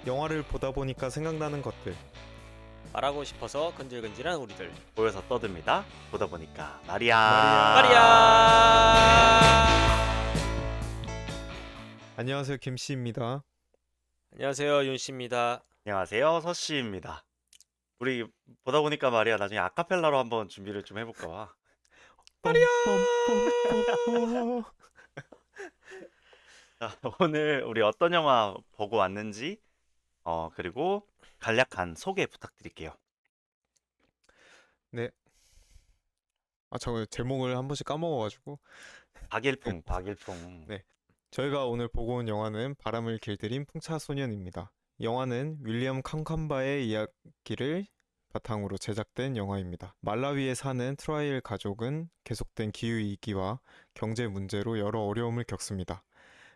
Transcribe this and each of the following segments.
영화를 보다 보니까 생각나는 것들. 말하고 싶어서 근질근질한 우리들. 모여서 떠듭니다. 보다 보니까 마리아. 마리아. 안녕하세요, 김씨입니다. 안녕하세요, 윤 씨입니다. 안녕하세요, 서씨입니다. 우리 보다 보니까 말이야, 나중에 아카펠라로 한번 준비를 좀 해볼까 봐. 마리아. 뻔뻔뻔뻔. 자, 오늘 우리 어떤 영화 보고 왔는지, 그리고 간략한 소개 부탁드릴게요. 네. 잠깐 제목을 한 번씩 까먹어가지고. 박일풍. 네. 저희가 오늘 보고 온 영화는 바람을 길들인 풍차소년입니다. 영화는 윌리엄 캄캄바의 이야기를 바탕으로 제작된 영화입니다. 말라위에 사는 트라이엘 가족은 계속된 기후위기와 경제 문제로 여러 어려움을 겪습니다.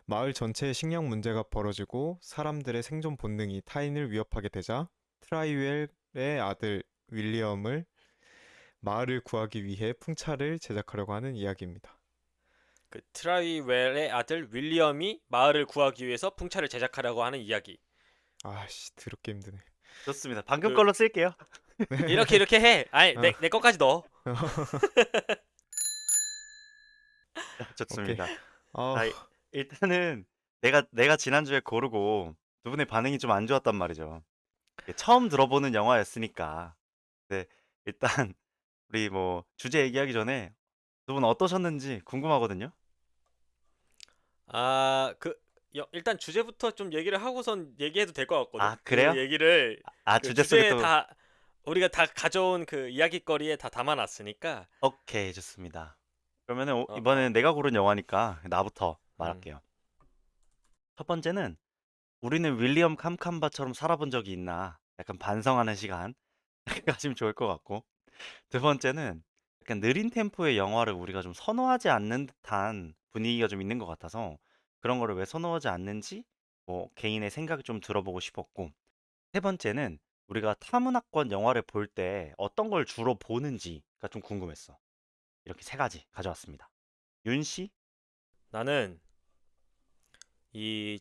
마을 전체에 식량 문제가 벌어지고 사람들의 생존 본능이 타인을 위협하게 되자 트라이웰의 아들 윌리엄을 마을을 구하기 위해 풍차를 제작하려고 하는 이야기입니다. 그 트라이웰의 아들 윌리엄이 마을을 구하기 위해서 풍차를 제작하려고 하는 이야기. 아씨, 더럽게 힘드네. 좋습니다. 방금 그- 걸로 쓸게요. 이렇게 해. 아니, 어. 내 것까지 넣어. 좋습니다. 아, 자, 일단은 내가 지난주에 고르고 두 분의 반응이 좀 안 좋았단 말이죠. 이게 처음 들어보는 영화였으니까. 네, 일단 우리 뭐 주제 얘기하기 전에 두 분 어떠셨는지 궁금하거든요. 일단 주제부터 좀 얘기를 하고선 얘기해도 될 것 같거든. 아, 그래요? 그 얘기를 그 주제 속에 주제에 또 다 우리가 다 가져온 그 이야기거리에 다 담아놨으니까. 오케이, 좋습니다. 그러면은 어, 이번에는 내가 고른 영화니까 나부터 음. 말할게요. 첫 번째는 우리는 윌리엄 캄캄바처럼 살아본 적이 있나 약간 반성하는 시간 가지면 좋을 것 같고, 두 번째는 약간 느린 템포의 영화를 우리가 좀 선호하지 않는 듯한 분위기가 좀 있는 것 같아서 그런 거를 왜 선호하지 않는지 뭐 개인의 생각을 좀 들어보고 싶었고, 세 번째는 우리가 타문화권 영화를 볼 때 어떤 걸 주로 보는지가 좀 궁금했어. 이렇게 세 가지 가져왔습니다. 윤 씨? 나는 이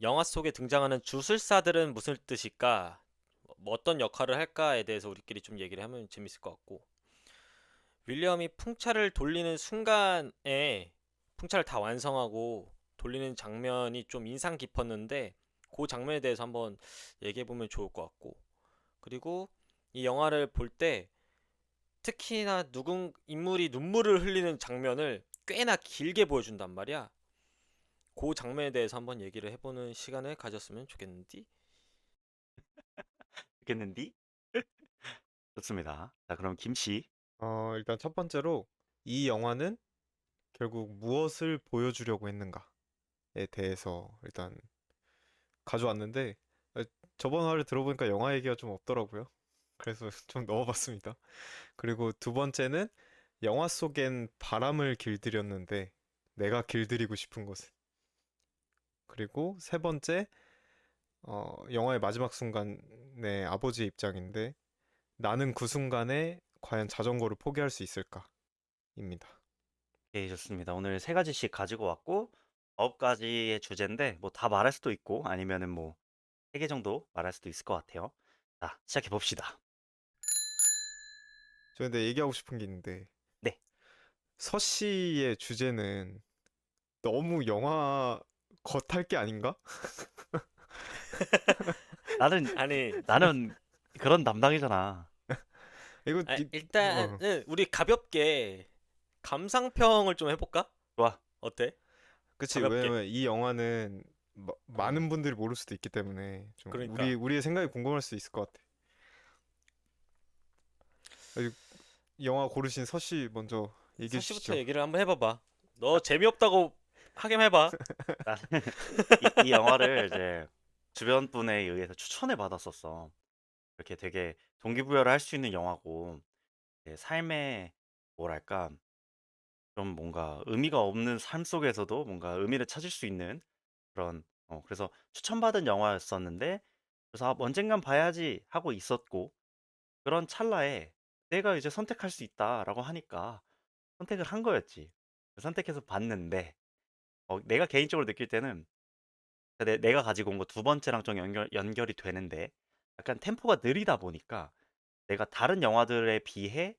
영화 속에 등장하는 주술사들은 무슨 뜻일까? 뭐 어떤 역할을 할까에 대해서 우리끼리 좀 얘기를 하면 재밌을 것 같고, 윌리엄이 풍차를 돌리는 순간에 풍차를 다 완성하고 돌리는 장면이 좀 인상 깊었는데 그 장면에 대해서 한번 얘기해 보면 좋을 것 같고, 그리고 이 영화를 볼 때 특히나 누군 인물이 눈물을 흘리는 장면을 꽤나 길게 보여준단 말이야. 그 장면에 대해서 한번 얘기를 해보는 시간을 가졌으면 좋겠는데. 있겠는디? 좋습니다. 자, 그럼 김 씨. 일단 첫 번째로 이 영화는 결국 무엇을 보여주려고 했는가에 대해서 일단 가져왔는데, 아, 저번 화를 들어보니까 영화 얘기가 좀 없더라고요. 그래서 좀 넣어봤습니다. 그리고 두 번째는 영화 속엔 바람을 길들였는데 내가 길들이고 싶은 것은. 그리고 세 번째, 영화의 마지막 순간의 아버지의 입장인데 나는 그 순간에 과연 자전거를 포기할 수 있을까입니다. 예, 좋습니다. 오늘 세 가지씩 가지고 왔고 9가지의 주제인데 뭐 다 말할 수도 있고 아니면은 뭐 3개 정도 말할 수도 있을 것 같아요. 자, 시작해 봅시다. 저 근데 얘기하고 싶은 게 있는데, 네. 서 씨의 주제는 너무 영화 겉할 게 아닌가? 나는 아니, 나는 그런 담당이잖아. 이거 일단은 우리 가볍게 감상평을 좀 해볼까? 좋아. 어때? 그치. 가볍게. 왜냐면 이 영화는 음, 많은 분들이 모를 수도 있기 때문에 좀 그러니까 우리의 생각이 궁금할 수 있을 것 같아. 아니, 이 영화 고르신 서씨 먼저 얘기해 서씨부터 주시죠. 얘기를 한번 해봐봐. 너 재미없다고 하긴 해봐. 나는 이 영화를 이제 주변 분에 의해서 추천을 받았었어. 이렇게 되게 동기부여를 할 수 있는 영화고 삶의 뭐랄까 좀 뭔가 의미가 없는 삶 속에서도 뭔가 의미를 찾을 수 있는 그런 그래서 추천받은 영화였었는데 그래서 '아 언젠간 봐야지.' 하고 있었고 그런 찰나에 '내가 이제 선택할 수 있다.'라고 하니까 선택을 한 거였지. 선택해서 봤는데 내가 개인적으로 느낄 때는 내가 가지고 온 거 두 번째랑 좀 연결이 되는데 약간 템포가 느리다 보니까 내가 다른 영화들에 비해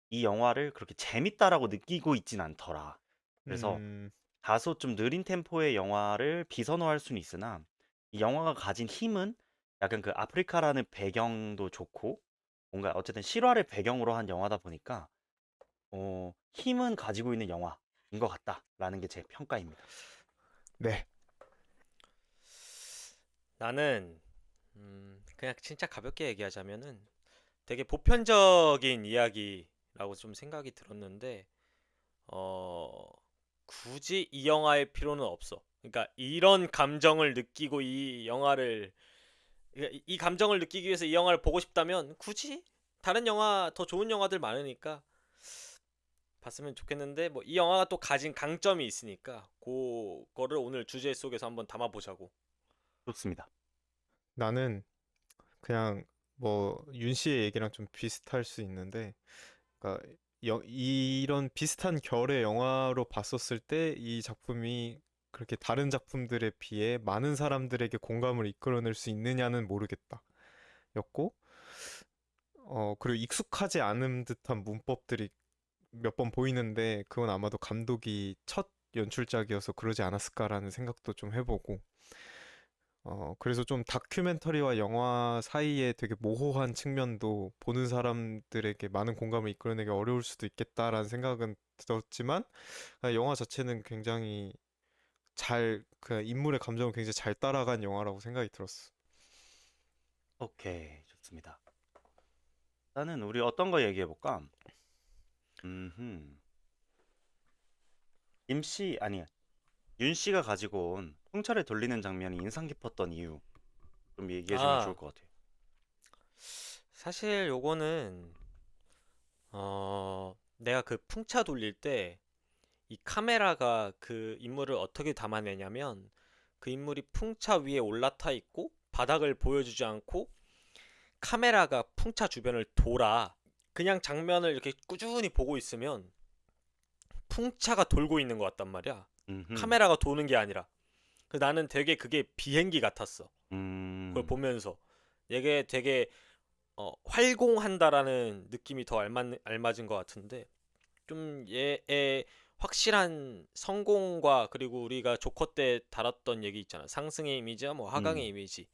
이 영화를 그렇게 재밌다라고 느끼고 있진 않더라. 그래서 음, 다소 좀 느린 템포의 영화를 비선호할 수는 있으나 이 영화가 가진 힘은 약간 그 아프리카라는 배경도 좋고 뭔가 어쨌든 실화를 배경으로 한 영화다 보니까 힘은 가지고 있는 영화인 것 같다라는 게 제 평가입니다. 네. 나는 그냥 진짜 가볍게 얘기하자면은 되게 보편적인 이야기라고 좀 생각이 들었는데 어 굳이 이 영화의 필요는 없어. 그러니까 이런 감정을 느끼고 이 영화를 이 감정을 느끼기 위해서 이 영화를 보고 싶다면 굳이 다른 영화 더 좋은 영화들 많으니까 봤으면 좋겠는데 뭐 이 영화가 또 가진 강점이 있으니까 그거를 오늘 주제 속에서 한번 담아보자고. 좋습니다. 나는 그냥 뭐 윤 씨의 얘기랑 좀 비슷할 수 있는데, 그러니까 이런 비슷한 결의 영화로 봤었을 때 이 작품이 그렇게 다른 작품들에 비해 많은 사람들에게 공감을 이끌어낼 수 있느냐는 모르겠다. 였고, 그리고 익숙하지 않은 듯한 문법들이 몇 번 보이는데 그건 아마도 감독이 첫 연출작이어서 그러지 않았을까라는 생각도 좀 해보고, 그래서 좀 다큐멘터리와 영화 사이에 되게 모호한 측면도 보는 사람들에게 많은 공감을 이끌어내기 어려울 수도 있겠다라는 생각은 들었지만, 영화 자체는 굉장히 그 인물의 감정을 굉장히 잘 따라간 영화라고 생각이 들었어. 오케이, 좋습니다. 일단은 우리 어떤 거 얘기해 볼까? 음, 임씨 아니 윤 씨가 가지고 온 풍차를 돌리는 장면이 인상 깊었던 이유 좀 얘기해 주면 좋을 아, 것 같아요. 사실 요거는 내가 그 풍차 돌릴 때 이 카메라가 그 인물을 어떻게 담아내냐면 그 인물이 풍차 위에 올라타 있고 바닥을 보여주지 않고 카메라가 풍차 주변을 돌아. 그냥 장면을 이렇게 꾸준히 보고 있으면 풍차가 돌고 있는 것 같단 말이야. 음, 카메라가 도는 게 아니라. 나는 되게 그게 비행기 같았어. 그걸 음, 보면서 이게 되게 활공한다라는 느낌이 더 알맞은 것 같은데 좀 얘의 확실한 성공과 그리고 우리가 조커 때 다뤘던 얘기 있잖아. 상승의 이미지와 뭐 하강의 음. 이미지.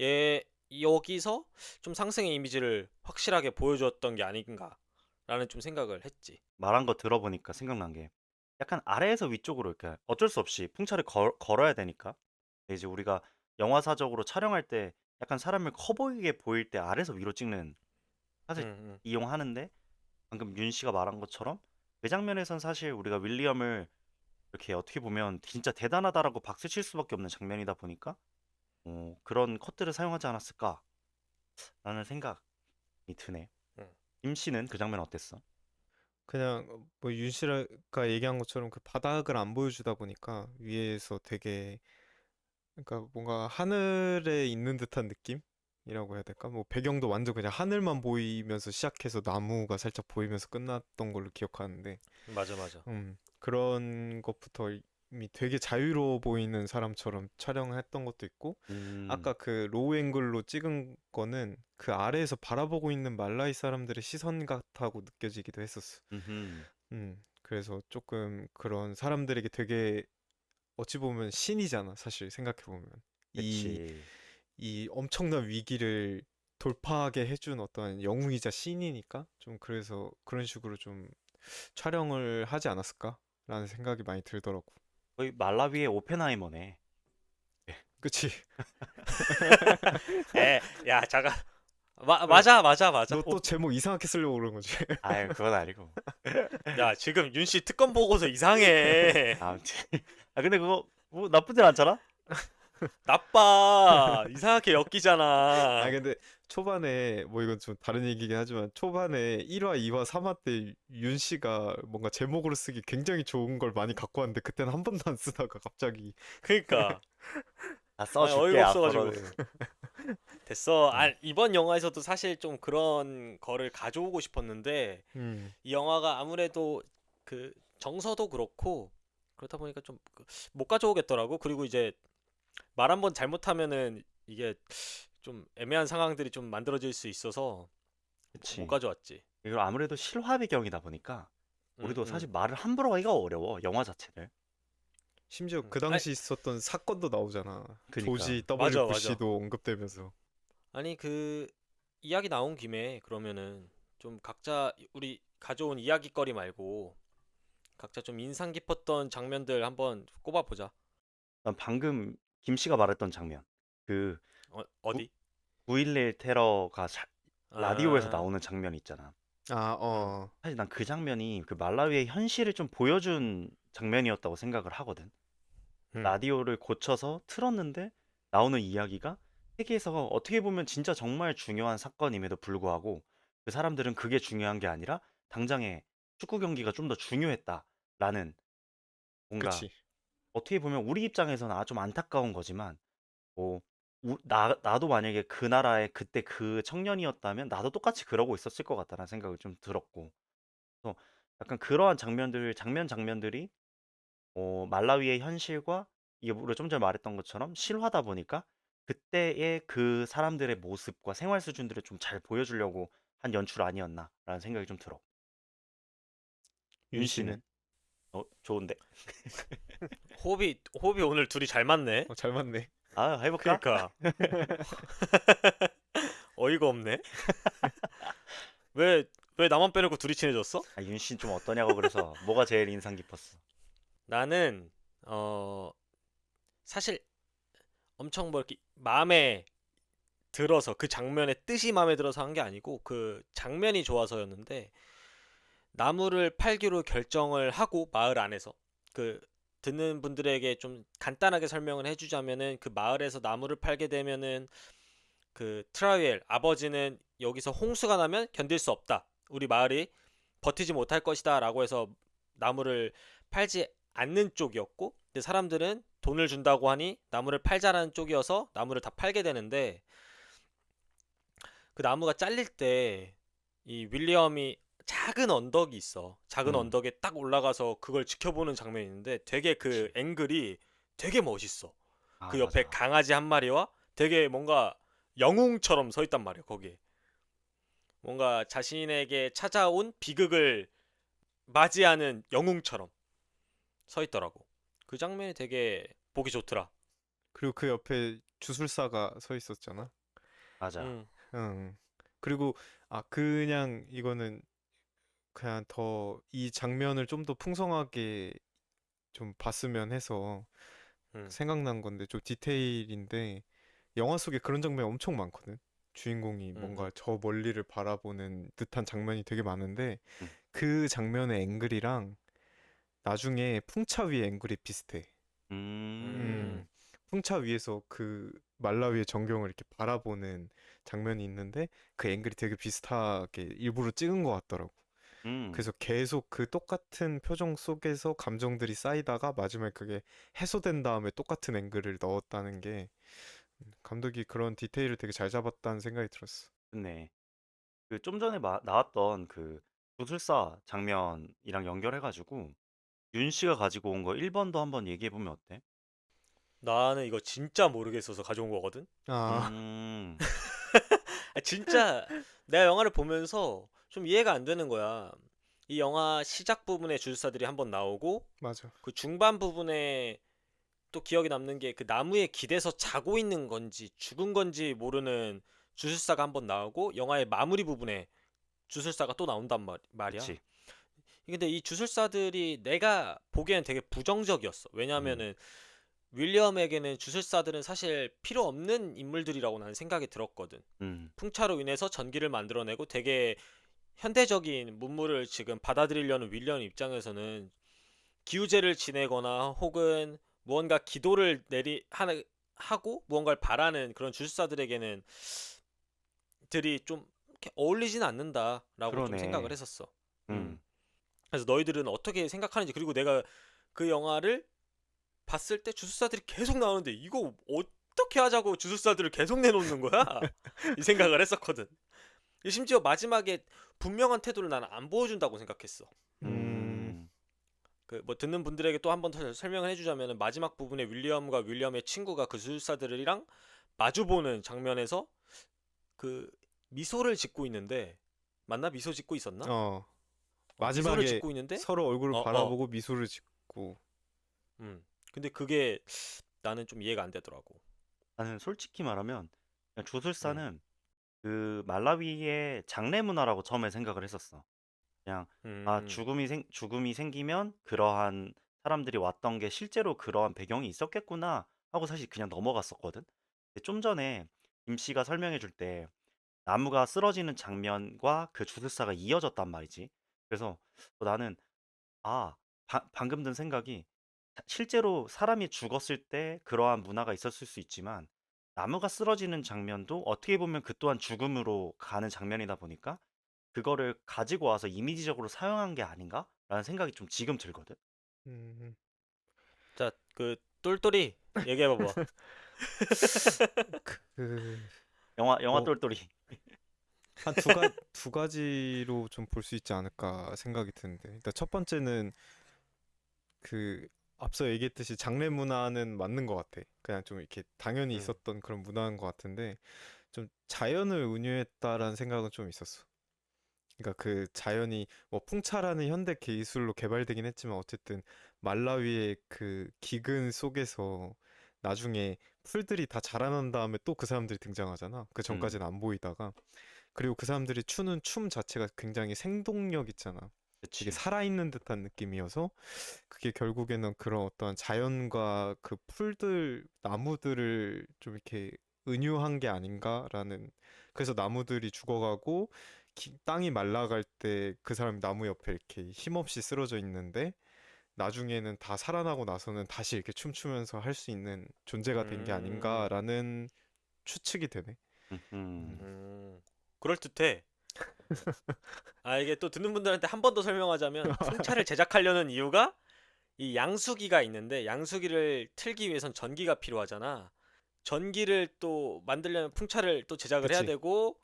얘 여기서 좀 상승의 이미지를 확실하게 보여주었던 게 아닌가라는 좀 생각을 했지. 말한 거 들어보니까 생각난 게 약간 아래에서 위쪽으로 이렇게 어쩔 수 없이 풍차를 걸어야 되니까 이제 우리가 영화사적으로 촬영할 때 약간 사람을 커 보이게 보일 때 아래에서 위로 찍는 응, 사실 응. 이용하는데 방금 윤 씨가 말한 것처럼 그 장면에선 사실 우리가 윌리엄을 이렇게 어떻게 보면 진짜 대단하다라고 박수 칠 수밖에 없는 장면이다 보니까 그런 컷들을 사용하지 않았을까라는 생각이 드네. 응. 임 씨는 그 장면 어땠어? 그냥 뭐 윤 씨가 얘기한 것처럼 그 바닥을 안 보여주다 보니까 위에서 되게, 그러니까 뭔가 하늘에 있는 듯한 느낌이라고 해야 될까? 뭐 배경도 완전 그냥 하늘만 보이면서 시작해서 나무가 살짝 보이면서 끝났던 걸로 기억하는데, 맞아, 맞아. 그런 것부터 이미 되게 자유로워 보이는 사람처럼 촬영했던 것도 있고, 음, 아까 그 로우 앵글로 찍은 거는 그 아래에서 바라보고 있는 말라이 사람들의 시선 같다고 느껴지기도 했었어. 음, 그래서 조금 그런 사람들에게 되게 어찌 보면 신이잖아, 사실 생각해보면. 이, 그치. 이 엄청난 위기를 돌파하게 해준 어떤 영웅이자 신이니까 좀 그래서 그런 식으로 좀 촬영을 하지 않았을까라는 생각이 많이 들더라고. 거의 말라위의 오펜하이머네. 그치? 야, 잠깐. 왜? 맞아, 맞아, 맞아. 너 또 제목 이상하게 쓰려고 그런 거지? 아유, 그건 아니고. 야, 지금 윤 씨 특검 보고서 이상해. 아무튼. 아, 근데 그거 뭐 나쁘진 않잖아? 나빠. 이상하게 아 엮이잖아. 근데 초반에 뭐 이건 좀 다른 얘기긴 하지만 초반에 1화, 2화, 3화 때 윤 씨가 뭔가 제목으로 쓰기 굉장히 좋은 걸 많이 갖고 왔는데 그때는 한 번도 안 쓰다가 갑자기 그니까. 아, 아니, 써줄게, 어이가 없어가지고. 앞으로는. 됐어. 음, 이번 영화에서도 사실 좀 그런 거를 가져오고 싶었는데, 음, 이 영화가 아무래도 그 정서도 그렇고, 그렇다 보니까 좀 못 가져오겠더라고. 그리고 이제 말 한 번 잘못하면은 이게 좀 애매한 상황들이 좀 만들어질 수 있어서 못 그치. 가져왔지. 그리고 아무래도 실화 배경이다 보니까 응, 우리도 응, 사실 말을 함부로 하기가 어려워, 영화 자체를. 심지어 응. 그 당시 있었던 사건도 나오잖아. 그니까. 조지 W 맞아, 맞아. 부시도 언급되면서. 아니 그 이야기 나온 김에 그러면은 좀 각자 우리 가져온 이야기거리 말고 각자 좀 인상 깊었던 장면들 한번 꼽아보자. 난 방금 김 씨가 말했던 장면. 그 어디? 9.11 테러가 라디오에서 아, 나오는 장면 있잖아. 아, 응, 사실 난 그 장면이 그 말라위의 현실을 좀 보여준 장면이었다고 생각을 하거든. 응, 라디오를 고쳐서 틀었는데 나오는 이야기가 세계에서 어떻게 보면 진짜 정말 중요한 사건임에도 불구하고 그 사람들은 그게 중요한 게 아니라 당장에 축구 경기가 좀 더 중요했다라는, 뭔가 그치. 어떻게 보면 우리 입장에서는 좀 안타까운 거지만, 뭐 나도 만약에 그 나라의 그때 그 청년이었다면 나도 똑같이 그러고 있었을 것 같다는 생각을 좀 들었고, 그래서 약간 그러한 장면들이 말라위의 현실과 이게 우리가 좀 전에 말했던 것처럼 실화다 보니까 그때의 그 사람들의 모습과 생활 수준들을 좀 잘 보여주려고 한 연출 아니었나라는 생각이 좀 들어. 윤 윤 씨는? 씨는? 좋은데. 호흡이 오늘 둘이 잘 맞네. 잘 맞네. 해볼까? 그러니까 어이가 없네. 왜 왜 나만 빼놓고 둘이 친해졌어? 윤 씨는 좀 어떠냐고, 그래서 뭐가 제일 인상 깊었어? 나는 어 사실 엄청 뭐 이렇게 마음에 들어서 그 장면의 뜻이 마음에 들어서 한 게 아니고 그 장면이 좋아서였는데 나무를 팔기로 결정을 하고 마을 안에서 그 듣는 분들에게 좀 간단하게 설명을 해주자면은 그 마을에서 나무를 팔게 되면은 그 트라이엘 아버지는 여기서 홍수가 나면 견딜 수 없다. 우리 마을이 버티지 못할 것이다라고 해서 나무를 팔지 않는 쪽이었고 근데 사람들은 돈을 준다고 하니 나무를 팔자라는 쪽이어서 나무를 다 팔게 되는데 그 나무가 잘릴 때 이 윌리엄이 작은 언덕이 있어. 작은 음, 언덕에 딱 올라가서 그걸 지켜보는 장면이 있는데 되게 그 그치. 앵글이 되게 멋있어. 그 옆에 맞아. 강아지 한 마리와 되게 뭔가 영웅처럼 서 있단 말이야, 거기에. 뭔가 자신에게 찾아온 비극을 맞이하는 영웅처럼 서 있더라고. 그 장면이 되게 보기 좋더라. 그리고 그 옆에 주술사가 서 있었잖아. 맞아. 음, 응. 그리고 그냥 이거는 그냥 더 이 장면을 좀 더 풍성하게 좀 봤으면 해서 음, 생각난 건데 좀 디테일인데 영화 속에 그런 장면이 엄청 많거든. 주인공이 음, 뭔가 음, 저 멀리를 바라보는 듯한 장면이 되게 많은데 음, 그 장면의 앵글이랑 나중에 풍차 위의 앵글이 비슷해. 음, 음. 음. 풍차 위에서 그 말라위의 전경을 이렇게 바라보는 장면이 있는데 그 앵글이 되게 비슷하게 일부러 찍은 것 같더라고. 음. 그래서 계속 그 똑같은 표정 속에서 감정들이 쌓이다가 마지막에 그게 해소된 다음에 똑같은 앵글을 넣었다는 게 감독이 그런 디테일을 되게 잘 잡았다는 생각이 들었어. 좋네. 그 좀 전에 나왔던 그 구술사 장면이랑 연결해가지고 윤 씨가 가지고 온 거 1번도 한번 얘기해 보면 어때? 나는 이거 진짜 모르겠어서 가져온 거거든. 아, 음, 진짜 내가 영화를 보면서 좀 이해가 안 되는 거야. 이 영화 시작 부분에 주술사들이 한번 나오고 맞아. 그 중반 부분에 또 기억에 남는 게 그 나무에 기대서 자고 있는 건지 죽은 건지 모르는 주술사가 한번 나오고 영화의 마무리 부분에 주술사가 또 나온단 말이야. 그치. 근데 이 주술사들이 내가 보기엔 되게 부정적이었어. 음, 왜냐하면은 윌리엄에게는 주술사들은 사실 필요 없는 인물들이라고 나는 생각이 들었거든. 음, 풍차로 인해서 전기를 만들어내고 되게 현대적인 문물을 지금 받아들이려는 윌리엄 입장에서는 기우제를 지내거나 혹은 무언가 기도를 하고 무언가를 바라는 그런 주술사들에게는 들이 좀 이렇게 어울리진 않는다라고 좀 생각을 그러네. 했었어. 음. 음, 그래서 너희들은 어떻게 생각하는지 그리고 내가 그 영화를 봤을 때 주술사들이 계속 나오는데 이거 어떻게 하자고 주술사들을 계속 내놓는 거야? 이 생각을 했었거든. 심지어 마지막에 분명한 태도를 나는 안 보여준다고 생각했어. 음, 음, 그 뭐 듣는 분들에게 또 한 번 더 설명을 해주자면은 마지막 부분에 윌리엄과 윌리엄의 친구가 그 주술사들이랑 마주보는 장면에서 그 미소를 짓고 있는데 맞나? 미소 짓고 있었나? 어, 미소를 마지막에 짓고 있는데 서로 얼굴을 어, 어, 바라보고 미소를 짓고. 근데 그게 나는 좀 이해가 안 되더라고. 나는 솔직히 말하면 그냥 음, 주술사는 그 말라위의 장례 문화라고 처음에 생각을 했었어. 그냥 음, 죽음이 생기면 그러한 사람들이 왔던 게 실제로 그러한 배경이 있었겠구나 하고 사실 그냥 넘어갔었거든. 근데 좀 전에 김 씨가 설명해 줄 때 나무가 쓰러지는 장면과 그 주술사가 이어졌단 말이지. 그래서 나는 방금 든 생각이 실제로 사람이 죽었을 때 그러한 문화가 있었을 수 있지만 나무가 쓰러지는 장면도 어떻게 보면 그 또한 죽음으로 가는 장면이다 보니까 그거를 가지고 와서 이미지적으로 사용한 게 아닌가라는 생각이 좀 지금 들거든. 음, 자, 그 똘똘이 얘기해봐봐. 그, 영화 뭐, 똘똘이. 한 두 가지로 좀 볼 수 있지 않을까 생각이 드는데, 일단 첫 번째는 그 앞서 얘기했듯이 장례 문화는 맞는 것 같아. 그냥 좀 이렇게 당연히 음, 있었던 그런 문화인 것 같은데, 좀 자연을 운유했다라는 생각은 좀 있었어. 그러니까 그 자연이 뭐 풍차라는 현대 기술로 개발되긴 했지만 어쨌든 말라위의 그 기근 속에서 나중에 풀들이 다 자라난 다음에 또 그 사람들이 등장하잖아. 그 음, 전까지는 안 보이다가. 그리고 그 사람들이 추는 춤 자체가 굉장히 생동력 있잖아. 되게 그치. 살아있는 듯한 느낌이어서 그게 결국에는 그런 어떤 자연과 그 풀들, 나무들을 좀 이렇게 은유한 게 아닌가라는. 그래서 나무들이 죽어가고 땅이 말라갈 때 그 사람이 나무 옆에 이렇게 힘없이 쓰러져 있는데 나중에는 다 살아나고 나서는 다시 이렇게 춤추면서 할 수 있는 존재가 된 게 음, 아닌가라는 추측이 되네. 음. 음, 그럴듯해. 이게 또 듣는 분들한테 한 번 더 설명하자면 풍차를 제작하려는 이유가 이 양수기가 있는데 양수기를 틀기 위해선 전기가 필요하잖아. 전기를 또 만들려면 풍차를 또 제작을 해야 그치? 되고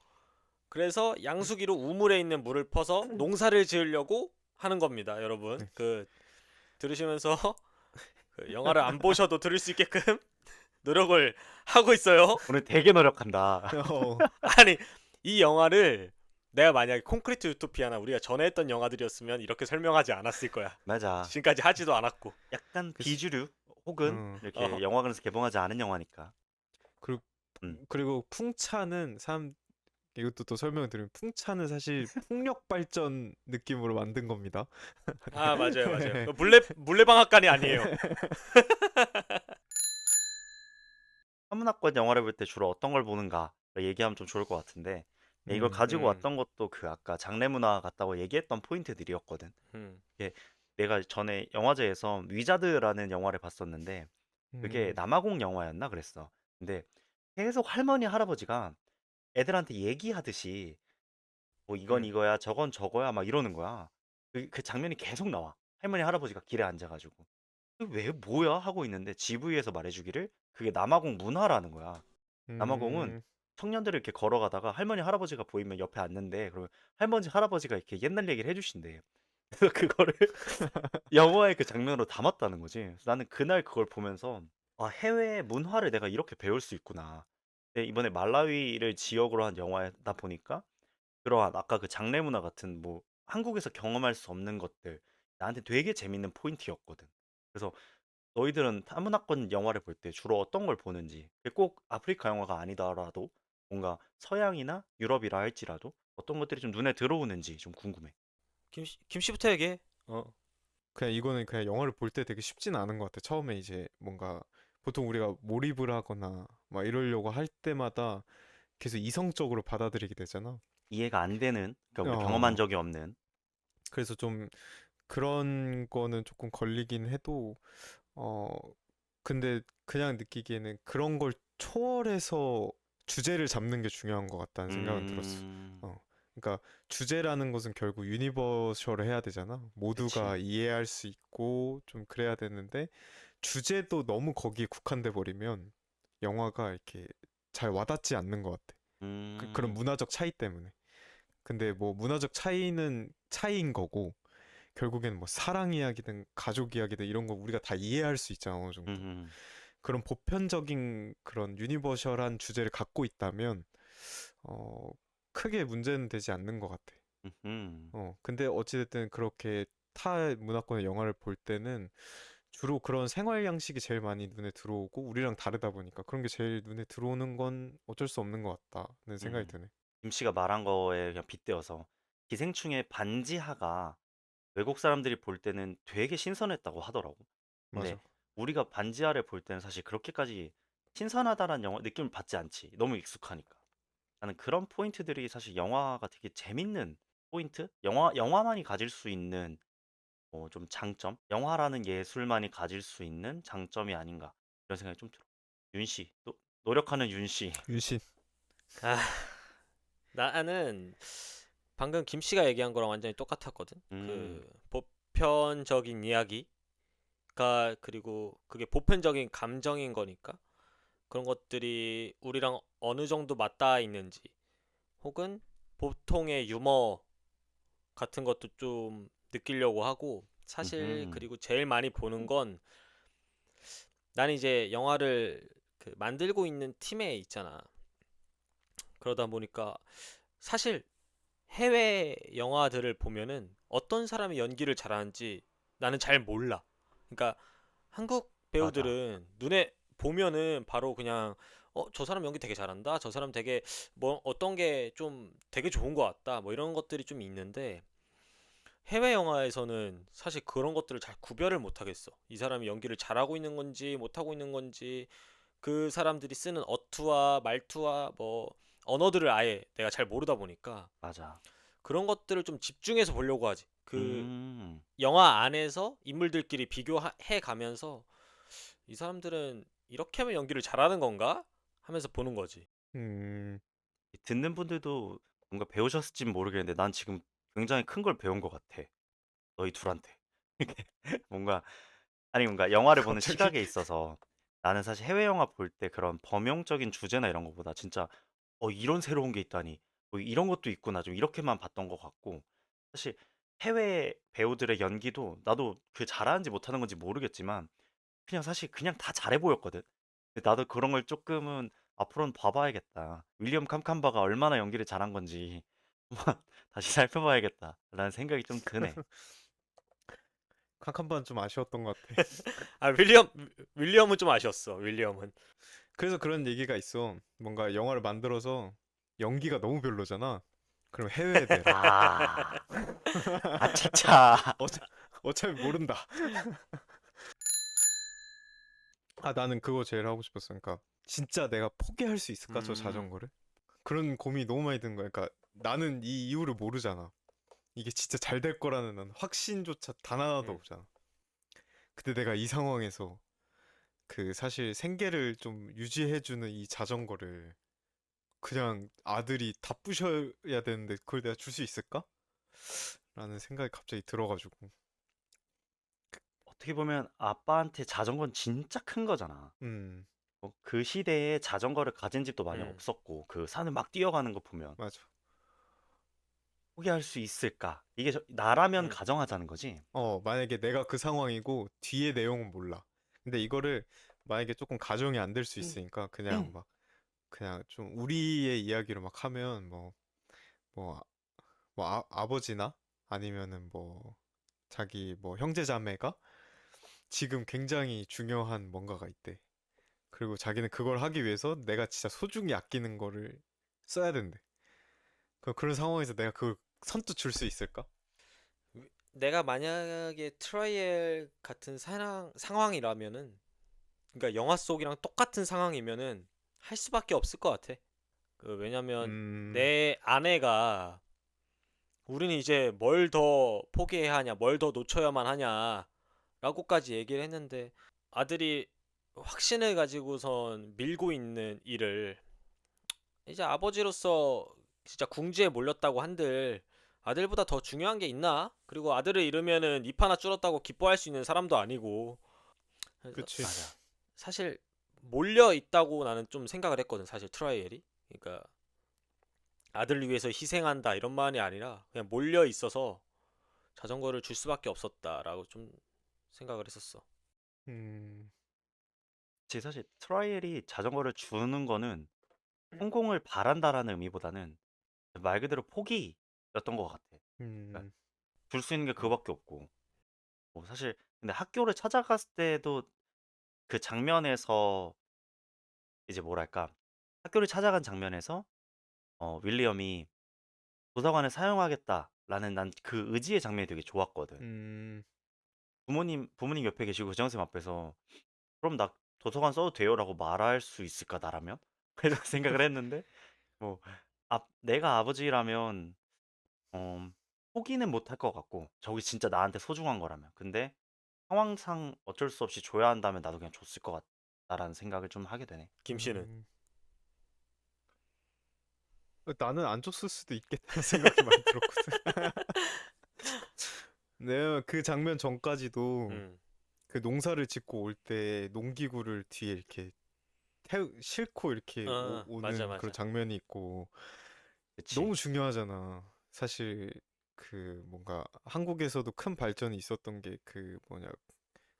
그래서 양수기로 우물에 있는 물을 퍼서 농사를 지으려고 하는 겁니다, 여러분. 네. 그 들으시면서 그 영화를 안 보셔도 들을 수 있게끔 노력을 하고 있어요. 오늘 되게 노력한다. 어, 아니, 이 영화를 내가 만약에 콘크리트 유토피아나 우리가 전에 했던 영화들이었으면 이렇게 설명하지 않았을 거야. 맞아. 지금까지 하지도 않았고. 약간 그치. 비주류 혹은 어. 이렇게 어, 영화관에서 개봉하지 않은 영화니까. 그리고 음. 그리고 풍차는 이것도 또 설명을 드리면 풍차는 사실 풍력 발전 느낌으로 만든 겁니다. 맞아요, 맞아요. 그 물레방앗간이 아니에요. 천문학관 영화를 볼 때 주로 어떤 걸 보는가 얘기하면 좀 좋을 것 같은데 이걸 음, 가지고 음, 왔던 것도 그 아까 장르 문화 같다고 얘기했던 포인트들이었거든. 음, 이게 내가 전에 영화제에서 위자드라는 영화를 봤었는데 그게 음, 남아공 영화였나 그랬어. 근데 계속 할머니 할아버지가 애들한테 얘기하듯이 뭐 이건 음, 이거야 저건 저거야 막 이러는 거야. 그 장면이 계속 나와. 할머니 할아버지가 길에 앉아가지고 왜 뭐야 하고 있는데 GV에서 말해주기를 그게 남아공 문화라는 거야. 남아공은 음, 청년들을 이렇게 걸어가다가 할머니 할아버지가 보이면 옆에 앉는데 그러면 할머니 할아버지가 이렇게 옛날 얘기를 해주신대. 그래서 그거를 영화의 그 장면으로 담았다는 거지. 그래서 나는 그날 그걸 보면서 해외 문화를 내가 이렇게 배울 수 있구나. 근데 이번에 말라위를 지역으로 한 영화다 보니까 그러한 아까 그 장례 문화 같은 뭐 한국에서 경험할 수 없는 것들 나한테 되게 재밌는 포인트였거든. 그래서 너희들은 타문화권 영화를 볼 때 주로 어떤 걸 보는지, 그게 꼭 아프리카 영화가 아니더라도 뭔가 서양이나 유럽이라 할지라도 어떤 것들이 좀 눈에 들어오는지 좀 궁금해. 김씨부터 얘기해. 어, 그냥 이거는 그냥 영화를 볼 때 되게 쉽진 않은 것 같아. 처음에 이제 뭔가 보통 우리가 몰입을 하거나 막 이러려고 할 때마다 계속 이성적으로 받아들이게 되잖아. 이해가 안 되는, 그러니까 우리 경험한 어, 적이 없는. 그래서 좀 그런 거는 조금 걸리긴 해도 어, 근데 그냥 느끼기에는 그런 걸 초월해서 주제를 잡는 게 중요한 것 같다는 생각은 들었어. 음, 어. 그러니까 주제라는 것은 결국 유니버셜을 해야 되잖아. 그치. 모두가 이해할 수 있고 좀 그래야 되는데 주제도 너무 거기에 국한돼 버리면 영화가 이렇게 잘 와닿지 않는 것 같아. 그런 음, 문화적 차이 때문에. 근데 뭐 문화적 차이는 차이인 거고 결국엔 뭐 사랑 이야기든 가족 이야기든 이런 거 우리가 다 이해할 수 있잖아, 어느 정도. 음, 그런 보편적인 그런 유니버셜한 주제를 갖고 있다면 어, 크게 문제는 되지 않는 것 같아. 음, 근데 어찌됐든 그렇게 타 문화권의 영화를 볼 때는 주로 그런 생활 양식이 제일 많이 눈에 들어오고 우리랑 다르다 보니까 그런 게 제일 눈에 들어오는 건 어쩔 수 없는 것 같다는 생각이 음. 드네. 김 씨가 말한 거에 그냥 빗대어서 기생충의 반지하가 외국 사람들이 볼 때는 되게 신선했다고 하더라고. 근데 맞아. 우리가 반지하를 볼 때는 사실 그렇게까지 신선하다라는 영화 느낌을 받지 않지. 너무 익숙하니까. 나는 그런 포인트들이 사실 영화가 되게 재밌는 포인트? 영화만이 가질 수 있는 좀 장점? 영화라는 예술만이 가질 수 있는 장점이 아닌가 이런 생각이 좀 들어. 윤 씨, 노력하는 윤 씨. 윤신. 아, 나는 방금 김 씨가 얘기한 거랑 완전히 똑같았거든. 음, 그 보편적인 이야기가 그리고 그게 보편적인 감정인 거니까 그런 것들이 우리랑 어느 정도 맞닿아 있는지 혹은 보통의 유머 같은 것도 좀 느끼려고 하고 사실 음, 그리고 제일 많이 보는 건 나는 이제 영화를 그 만들고 있는 팀에 있잖아. 그러다 보니까 사실 해외 영화들을 보면은 어떤 사람이 연기를 잘하는지 나는 잘 몰라. 그러니까 한국 맞아. 배우들은 눈에 보면은 바로 그냥 저 사람 연기 되게 잘한다. 저 사람 되게 뭐 어떤 게 좀 되게 좋은 것 같다. 뭐 이런 것들이 좀 있는데 해외 영화에서는 사실 그런 것들을 잘 구별을 못 하겠어. 이 사람이 연기를 잘하고 있는 건지 못하고 있는 건지 그 사람들이 쓰는 어투와 말투와 뭐 언어들을 아예 내가 잘 모르다 보니까 맞아. 그런 것들을 좀 집중해서 보려고 하지. 그 음. 영화 안에서 인물들끼리 비교해 가면서 이 사람들은 이렇게 하면 연기를 잘하는 건가? 하면서 보는 거지. 음, 듣는 분들도 뭔가 배우셨을진 모르겠는데 난 지금 굉장히 큰 걸 배운 것 같아. 너희 둘한테. 뭔가 아니 뭔가 영화를 보는 갑자기. 시각에 있어서 나는 사실 해외 영화 볼 때 그런 범용적인 주제나 이런 것보다 진짜 이런 새로운 게 있다니. 이런 것도 있구나. 좀 이렇게만 봤던 것 같고 사실 해외 배우들의 연기도 나도 그 잘하는지 못하는 건지 모르겠지만 그냥 사실 그냥 다 잘해 보였거든. 근데 나도 그런 걸 조금은 앞으로는 봐봐야겠다. 윌리엄 캄캄버가 얼마나 연기를 잘한 건지 한번 다시 살펴봐야겠다라는 생각이 좀 드네. 칸칸반 좀 아쉬웠던 것 같아. 아, 윌리엄은 좀 아쉬웠어. 윌리엄은. 그래서 그런 얘기가 있어. 뭔가 영화를 만들어서 연기가 너무 별로잖아. 그럼 해외에 내라. 아, 아차차. 어차, 어차피 모른다. 나는 그거 제일 하고 싶었어. 그러니까 진짜 내가 포기할 수 있을까? 저 음, 자전거를? 그런 고민이 너무 많이 드는 거야. 그러니까 나는 이 이유를 모르잖아. 이게 진짜 잘 될 거라는 난 확신조차 단 하나도 음. 없잖아. 근데 내가 이 상황에서 그 사실 생계를 좀 유지해주는 이 자전거를 그냥 아들이 다 부셔야 되는데 그걸 내가 줄 수 있을까? 라는 생각이 갑자기 들어가지고. 어떻게 보면 아빠한테 자전거는 진짜 큰 거잖아. 음, 그 시대에 자전거를 가진 집도 많이 음. 없었고 그 산을 막 뛰어가는 거 보면 맞아. 포기할 수 있을까? 이게 나라면 음. 가정하자는 거지. 만약에 내가 그 상황이고 뒤에 내용은 몰라. 근데 이거를 만약에 조금 가정이 안 될 수 있으니까 그냥 막 그냥 좀 우리의 이야기로 막 하면 뭐, 아버지나 아니면은 뭐 자기 뭐 형제 자매가 지금 굉장히 중요한 뭔가가 있대. 그리고 자기는 그걸 하기 위해서 내가 진짜 소중히 아끼는 거를 써야 된대. 그런 상황에서 내가 그걸 선뜻 줄 수 있을까? 내가 만약에 트라이엘 같은 상황이라면은 그러니까 영화 속이랑 똑같은 상황이면은 할 수밖에 없을 것 같아. 왜냐면 음, 내 아내가 우리는 이제 뭘 더 포기해야 하냐, 뭘 더 놓쳐야만 하냐라고까지 얘기를 했는데 아들이 확신을 가지고선 밀고 있는 일을 이제 아버지로서 진짜 궁지에 몰렸다고 한들 아들보다 더 중요한 게 있나? 그리고 아들을 잃으면은 잎 하나 줄었다고 기뻐할 수 있는 사람도 아니고 그래서 그치. 맞아. 사실 몰려 있다고 나는 좀 생각을 했거든. 사실 트라이엘이 그러니까 아들을 위해서 희생한다 이런 말이 아니라 그냥 몰려 있어서 자전거를 줄 수밖에 없었다라고 좀 생각을 했었어. 음, 제 사실 트라이엘이 자전거를 주는 거는 성공을 바란다라는 의미보다는 말 그대로 포기였던 것 같아. 음, 줄 수 있는 게 그거밖에 없고. 뭐 사실 근데 학교를 찾아갔을 때도 그 장면에서 이제 뭐랄까 학교를 찾아간 장면에서 윌리엄이 도서관을 사용하겠다라는 난 그 의지의 장면이 되게 좋았거든. 음, 부모님 옆에 계시고 교장선생님 앞에서 그럼 나 도서관 써도 돼요라고 말할 수 있을까 나라면? 이런 생각을 했는데 뭐 내가 아버지라면 어, 포기는 못할 것 같고 저기 진짜 나한테 소중한 거라면 근데 상황상 어쩔 수 없이 줘야 한다면 나도 그냥 줬을 것 같다라는 생각을 좀 하게 되네. 김 씨는 음. 나는 안 줬을 수도 있겠다는 생각이 많이 들었거든. 내가 그 장면 전까지도 음, 그 농사를 짓고 올 때 농기구를 뒤에 이렇게 싣고 이렇게 맞아 오는 그런 맞아. 장면이 있고 그치? 너무 중요하잖아. 사실 그 뭔가 한국에서도 큰 발전이 있었던 게 그 뭐냐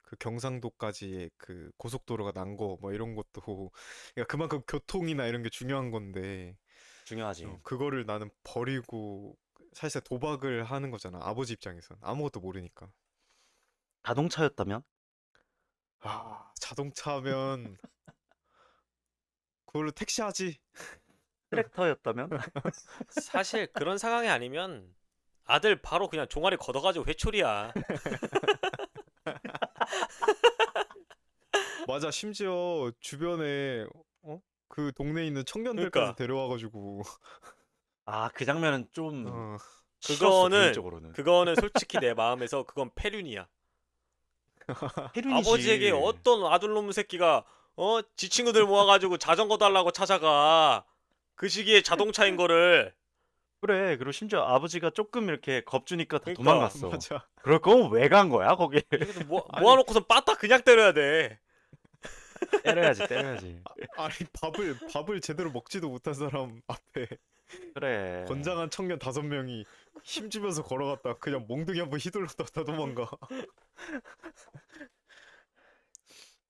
그 경상도까지의 그 고속도로가 난 거 뭐 이런 것도 그러니까 그만큼 교통이나 이런 게 중요한 건데 중요하지. 그거를 나는 버리고 사실상 도박을 하는 거잖아. 아버지 입장에선 아무것도 모르니까. 자동차였다면? 자동차면 그걸로 택시 하지. 트랙터였다면? 사실 그런 상황이 아니면 아들 바로 그냥 종아리 걷어가지고 회초리야. 맞아. 심지어 주변에 그 동네에 있는 청년들까지 그러니까 데려와가지고 그 장면은 좀 어, 싫었어 그거는 개인적으로는. 그거는 솔직히 내 마음에서 그건 패륜이야. 아버지에게 혜륜이지. 어떤 아들놈 새끼가 지 친구들 모아가지고 자전거 달라고 찾아가. 그 시기에 자동차인 거를. 그래. 그리고 심지어 아버지가 조금 이렇게 겁주니까 다 그러니까 도망갔어. 맞아. 그럴 거면 왜 간 거야 거기? 이 새끼들 아니 모아놓고선 빠딱 그냥 때려야 돼. 때려야지, 때려야지. 아니 밥을 제대로 먹지도 못한 사람 앞에 그래. 건장한 청년 5명이 힘주면서 걸어갔다 그냥 몽둥이 한번 휘둘렀다 다 도망가.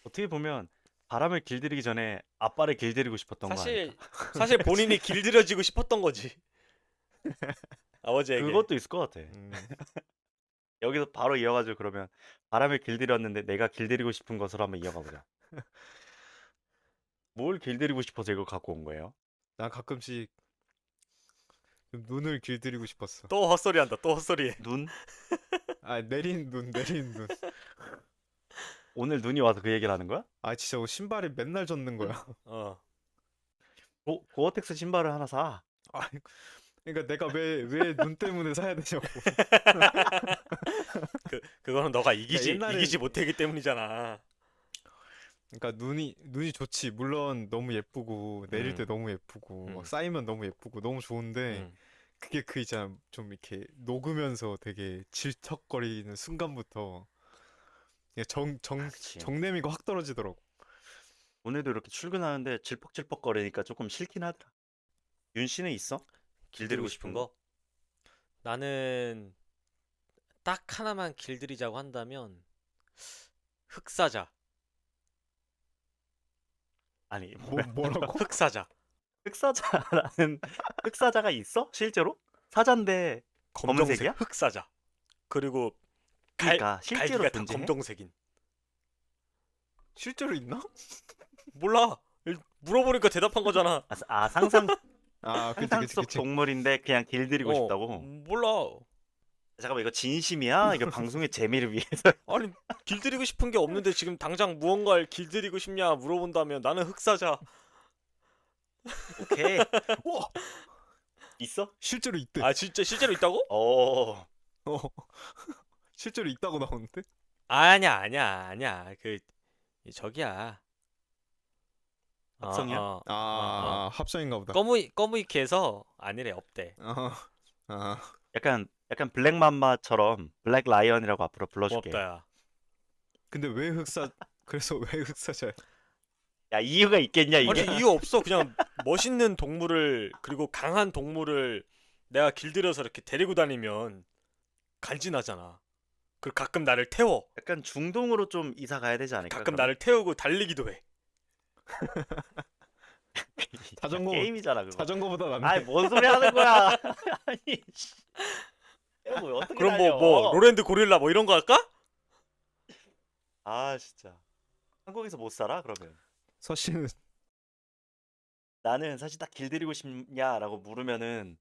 어떻게 보면 바람을 길들이기 전에 아빠를 길들이고 싶었던 거 아닐까? 사실 본인이 길들여지고 싶었던 거지. 아버지에게. 그것도 있을 것 같아. 음, 여기서 바로 이어가지고 그러면 바람을 길들였는데 내가 길들이고 싶은 것으로 한번 이어가 보자. 뭘 길들이고 싶어서 이걸 갖고 온 거예요? 난 가끔씩 좀 눈을 길들이고 싶었어. 또 헛소리한다. 또 헛소리해. 눈? 내린 눈, 내린 눈. 오늘 눈이 와서 그 얘기를 하는 거야? 진짜 신발이 맨날 젖는 거야. 어. 고어텍스 신발을 하나 사. 아니, 그러니까 내가 왜 눈 때문에 사야 되냐고. 그거는 너가 그러니까 이기지 못하기 때문이잖아. 그러니까 눈이 좋지. 물론 너무 예쁘고 내릴 때 음, 너무 예쁘고 막 음, 쌓이면 너무 예쁘고 너무 좋은데 음. 그게 그 있잖아. 좀 이렇게 녹으면서 되게 질척거리는 순간부터 그냥 그치. 정내미가 확 떨어지더라고. 오늘도 이렇게 출근하는데 질퍽질퍽 거리니까 조금 싫긴 하더라. 윤 씨는 있어? 길들이고 싶은 거? 나는 딱 하나만 길들이자고 한다면 흑사자. 아니 뭐라고? 흑사자. 흑사자라는 흑사자가 있어? 실제로? 사자인데 검정색 검은색이야? 흑사자. 그리고 그러니까 실제로 갈기가 다 존재해? 검정색인. 실제로 있나? 몰라. 물어보니까 대답한 거잖아. 상상 그치, 속 그치. 동물인데 그냥 길들이고 싶다고? 몰라. 잠깐만 이거 진심이야? 이거 방송의 재미를 위해서 아니 길들이고 싶은 게 없는데 지금 당장 무언가를 길들이고 싶냐 물어본다면 나는 흑사자. 오케이 와, 있어? 실제로 있대. 아 진짜 실제로 있다고? 어 어, 실제로 있다고 나오는데? 아니야. 저기야. 합성이야? 합성인가 보다. 꺼무익해서 아니래 없대. 아, 약간 블랙맘마처럼 블랙 라이언이라고 앞으로 불러줄게. 고맙다야. 근데 그래서 왜 흑사자야? 야 이유가 있겠냐 아니 이게? 이유 없어. 그냥 멋있는 동물을 그리고 강한 동물을 내가 길들여서 이렇게 데리고 다니면 간지나잖아. 그리고 가끔 나를 태워. 약간 중동으로 좀 이사 가야 되지 않을까? 가끔 그러면? 나를 태우고 달리기도 해. 자전거 게임이잖아 그거. 자전거보다 낫네. 아이 뭔 소리 하는 거야? 아니 씨. 이거 뭐 어떻게 그럼 달려? 뭐 로랜드 고릴라 뭐 이런 거 할까? 아 진짜 한국에서 못 살아 그러면? 서씨는 나는 사실 딱 길들이고 싶냐라고 물으면은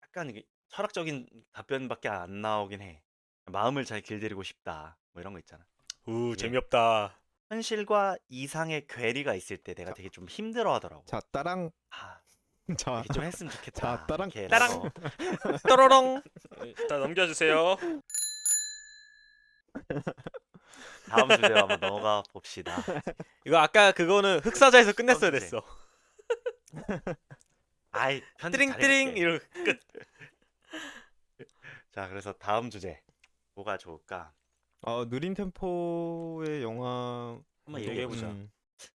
약간 이게 철학적인 답변밖에 안 나오긴 해. 마음을 잘 길들이고 싶다. 뭐 이런 거 있잖아. 예. 재미없다. 현실과 이상의 괴리가 있을 때 내가 자. 되게 좀 힘들어 하더라고. 자 따랑 아, 자 이렇게 좀 했으면 좋겠다. 자, 따랑. 이렇게 따랑. 해서. 또로롱. 자 넘겨주세요. 다음 주제로 한번 넘어가 봅시다. 이거 아까 그거는 흑사자에서 끝냈어야 주제? 됐어. 아이 편집 띠링띠링 잘해볼게. 이러 끝. 자 그래서 다음 주제 뭐가 좋을까? 느린 템포의 영화. 한번 얘기해보자. 얘기해보자. 음,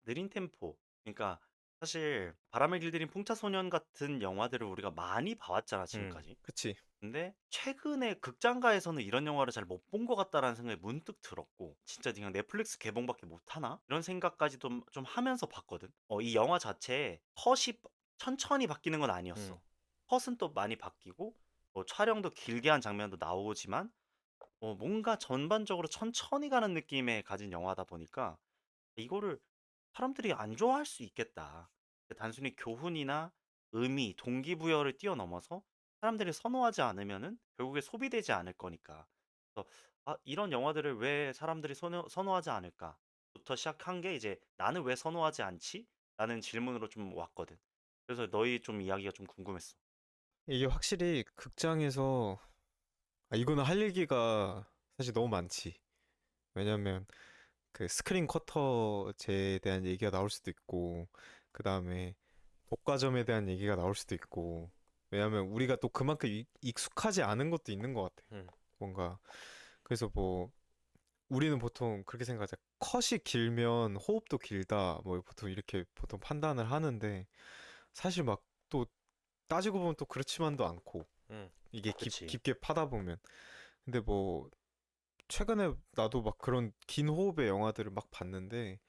느린 템포. 그러니까 사실 바람을 길들인 풍차소년 같은 영화들을 우리가 많이 봐왔잖아 지금까지. 그치. 근데 최근에 극장가에서는 이런 영화를 잘 못 본 것 같다라는 생각이 문득 들었고 진짜 그냥 넷플릭스 개봉밖에 못 하나? 이런 생각까지도 좀 하면서 봤거든. 이 영화 자체에 컷이 천천히 바뀌는 건 아니었어. 음. 컷은 또 많이 바뀌고 촬영도 길게 한 장면도 나오지만 뭔가 전반적으로 천천히 가는 느낌에 가진 영화다 보니까 이거를 사람들이 안 좋아할 수 있겠다. 단순히 교훈이나 의미, 동기부여를 뛰어넘어서 사람들이 선호하지 않으면은 결국에 소비되지 않을 거니까. 그래서 이런 영화들을 왜 사람들이 선호하지 않을까?부터 시작한 게 이제 나는 왜 선호하지 않지? 라는 질문으로 좀 왔거든. 그래서 너희 좀 이야기가 좀 궁금했어. 이게 확실히 극장에서 이거는 할 얘기가 사실 너무 많지. 왜냐면 그 스크린 쿼터제에 대한 얘기가 나올 수도 있고, 그 다음에 독과점에 대한 얘기가 나올 수도 있고. 왜냐면 우리가 또 그만큼 익숙하지 않은 것도 있는 것 같아. 음. 뭔가. 그래서 뭐 우리는 보통 그렇게 생각하자. 컷이 길면 호흡도 길다. 뭐 보통 이렇게 보통 판단을 하는데, 사실 막 또 따지고 보면 또 그렇지만도 않고, 음. 이게 그치. 깊게 파다 보면. 근데 뭐 최근에 나도 막 그런 긴 호흡의 영화들을 막 봤는데,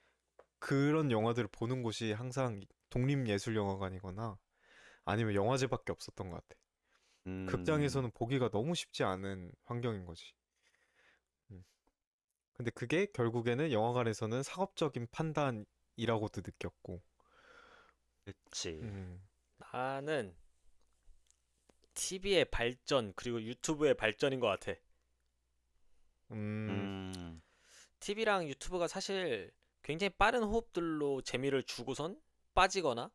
그런 영화들을 보는 곳이 항상 독립예술영화관이거나 아니면 영화제밖에 없었던 것 같아. 음, 극장에서는 보기가 너무 쉽지 않은 환경인 거지. 음. 근데 그게 결국에는 영화관에서는 상업적인 판단이라고도 느꼈고. 그치. 음. 나는 TV의 발전 그리고 유튜브의 발전인 것 같아. 음. TV랑 유튜브가 사실 굉장히 빠른 호흡들로 재미를 주고선 빠지거나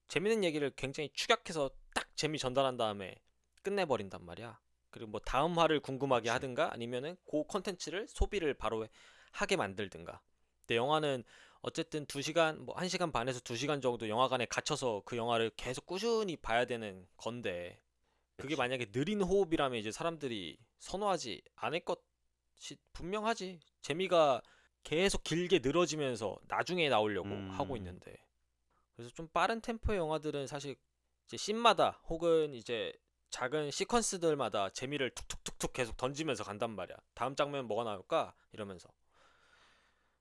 재밌는 얘기를 굉장히 축약해서 딱 재미 전달한 다음에 끝내버린단 말이야. 그리고 뭐 다음 화를 궁금하게 그치. 하든가 아니면은 그 컨텐츠를 소비를 바로 하게 만들든가. 근데 영화는 어쨌든 2시간, 뭐 1시간 반에서 2시간 정도 영화관에 갇혀서 그 영화를 계속 꾸준히 봐야 되는 건데 그게 그치. 만약에 느린 호흡이라면 이제 사람들이 선호하지 않을 것이 분명하지. 재미가 계속 길게 늘어지면서 나중에 나오려고 하고 음, 있는데. 그래서 좀 빠른 템포의 영화들은 사실 이제 씬마다 혹은 이제 작은 시퀀스들마다 재미를 툭툭툭툭 계속 던지면서 간단 말이야. 다음 장면 뭐가 나올까? 이러면서.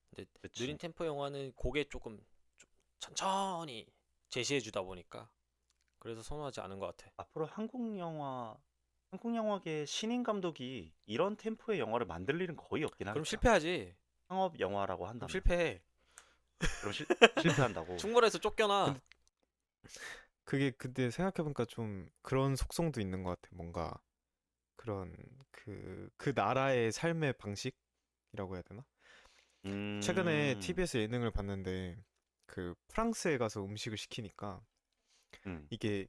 근데 느린 그치. 템포 영화는 그게 조금 좀 천천히 제시해 주다 보니까 그래서 선호하지 않은 것 같아. 앞으로 한국 영화계 신인 감독이 이런 템포의 영화를 만들 일은 거의 없긴 그럼 하겠다. 실패하지. 상업 영화라고 그럼 한다면. 실패해. 그럼 실패한다고. 충무에서 쫓겨나. 근데 그게 근데 생각해보니까 좀 그런 속성도 있는 것 같아. 뭔가 그런 그 나라의 삶의 방식이라고 해야 되나? 최근에 음, TBS 예능을 봤는데, 그 프랑스에 가서 음식을 시키니까 음, 이게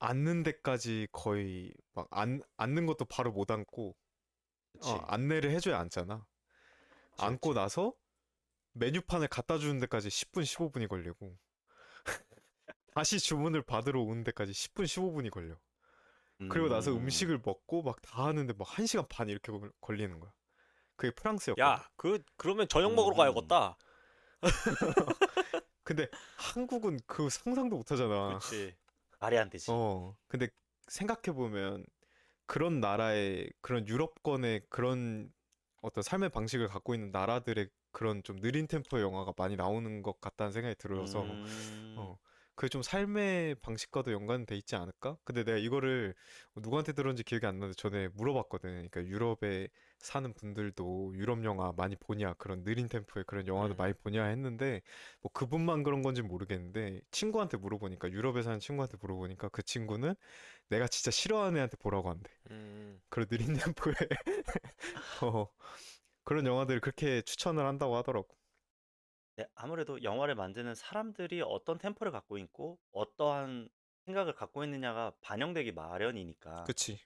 앉는 데까지 거의 막 앉는 것도 바로 못 앉고, 그치. 안내를 해줘야 앉잖아. 그치, 앉고 그치. 나서 메뉴판을 갖다 주는 데까지 10분, 15분이 걸리고, 다시 주문을 받으러 오는 데까지 10분, 15분이 걸려. 그리고 나서 음, 음식을 먹고 막 다 하는데 막 1시간 반 이렇게 걸리는 거야. 그게 프랑스였거든. 야, 그러면 저녁 먹으러 음, 가야겠다. 근데 한국은 그 상상도 못 하잖아. 그치. 말이 안 되지. 근데 생각해보면 그런 나라의 그런 유럽권의 그런 어떤 삶의 방식을 갖고 있는 나라들의 그런 좀 느린 템포의 영화가 많이 나오는 것 같다는 생각이 들어서 음, 어 그게 좀 삶의 방식과도 연관돼 있지 않을까? 근데 내가 이거를 누구한테 들었는지 기억이 안 나는데 전에 물어봤거든. 그러니까 유럽에 사는 분들도 유럽 영화 많이 보냐, 그런 느린 템포의 그런 영화도 음, 많이 보냐 했는데 뭐 그분만 그런 건지 모르겠는데 친구한테 물어보니까 유럽에 사는 친구한테 물어보니까 그 친구는 내가 진짜 싫어하는 애한테 보라고 한대. 음. 그런 느린 템포의 어, 그런 영화들을 그렇게 추천을 한다고 하더라고. 네, 아무래도 영화를 만드는 사람들이 어떤 템포를 갖고 있고 어떠한 생각을 갖고 있느냐가 반영되기 마련이니까. 그치?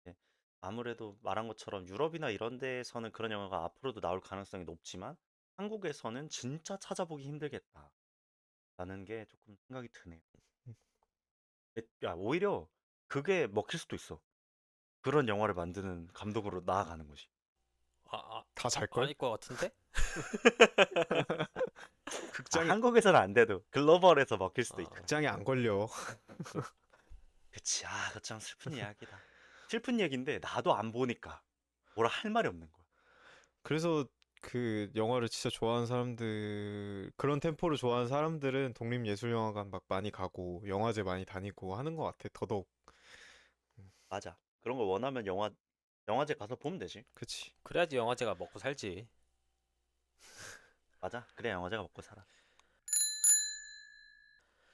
네, 아무래도 말한 것처럼 유럽이나 이런 데에서는 그런 영화가 앞으로도 나올 가능성이 높지만 한국에서는 진짜 찾아보기 힘들겠다라는 게 조금 생각이 드네요. 야, 오히려 그게 먹힐 수도 있어. 그런 영화를 만드는 감독으로 나아가는 것이. 아, 아, 다 잘걸? 아닐 것 같은데? 아, 극장에 한국에서는 안 돼도 글로벌에서 먹힐 수도 아, 있죠. 극장에 안 걸려. 그치. 아, 그거 참 슬픈 이야기다. 슬픈 얘기인데 나도 안 보니까 뭐라 할 말이 없는 거야. 그래서 그 영화를 진짜 좋아하는 사람들, 그런 템포를 좋아하는 사람들은 독립예술영화관 막 많이 가고 영화제 많이 다니고 하는 것 같아. 더더욱. 맞아. 그런 거 원하면 영화제 가서 보면 되지. 그치? 그래야지 영화제가 먹고 살지. 맞아. 그래 영화제가 먹고 살아.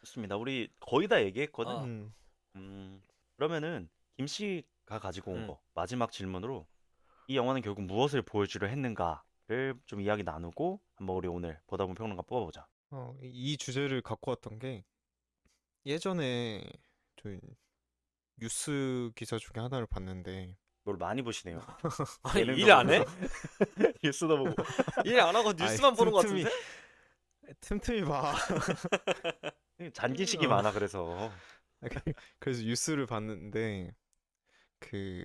좋습니다. 우리 거의 다 얘기했거든. 어, 음, 그러면은 김 씨가 가지고 온 음. 거 마지막 질문으로 이 영화는 결국 무엇을 보여주려 했는가를 좀 이야기 나누고 한번 우리 오늘 보다 본 평론가 뽑아보자. 이 주제를 갖고 왔던 게 예전에 저 뉴스 기사 중에 하나를 봤는데 뭘 많이 보시네요. 아니, 예능도 일 안 보고 해? 뉴스도 보고. 일 안 하고 아이 뉴스만 보는 것 틈틈이 같은데? 틈틈이 봐. 잔기식이 어. 많아 그래서. 그래서 뉴스를 봤는데 그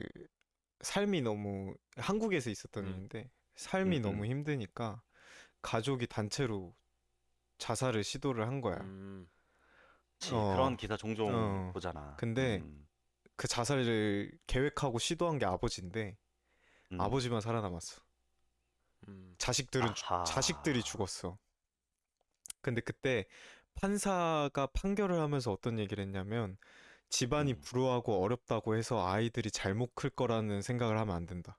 삶이 너무 한국에서 있었던 음, 일인데 삶이 너무 음. 힘드니까 가족이 단체로 자살을 시도를 한 거야. 음, 그치. 그런 어, 기사 종종 어. 보잖아. 근데 그 자살을 계획하고 시도한 게 아버지인데 음. 아버지만 살아남았어. 음, 자식들이 아하. 죽었어. 근데 그때 판사가 판결을 하면서 어떤 얘기를 했냐면 집안이 음. 불우하고 어렵다고 해서 아이들이 잘못 클 거라는 생각을 하면 안 된다.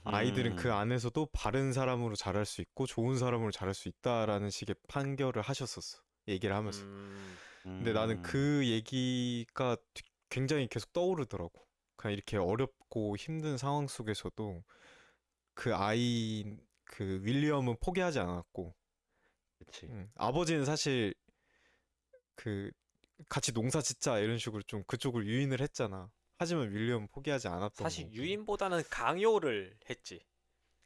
아이들은 그 음흠. 안에서도 바른 사람으로 자랄 수 있고 좋은 사람으로 자랄 수 있다라는 식의 판결을 하셨었어. 얘기를 하면서. 음, 근데 나는 음. 그 얘기가 굉장히 계속 떠오르더라고. 그냥 이렇게 어렵고 힘든 상황 속에서도 그 아이, 그 윌리엄은 포기하지 않았고, 그치. 아버지는 사실 그 같이 농사 짓자 이런 식으로 좀 그쪽을 유인을 했잖아. 하지만 윌리엄은 포기하지 않았던 사실 거고. 유인보다는 강요를 했지.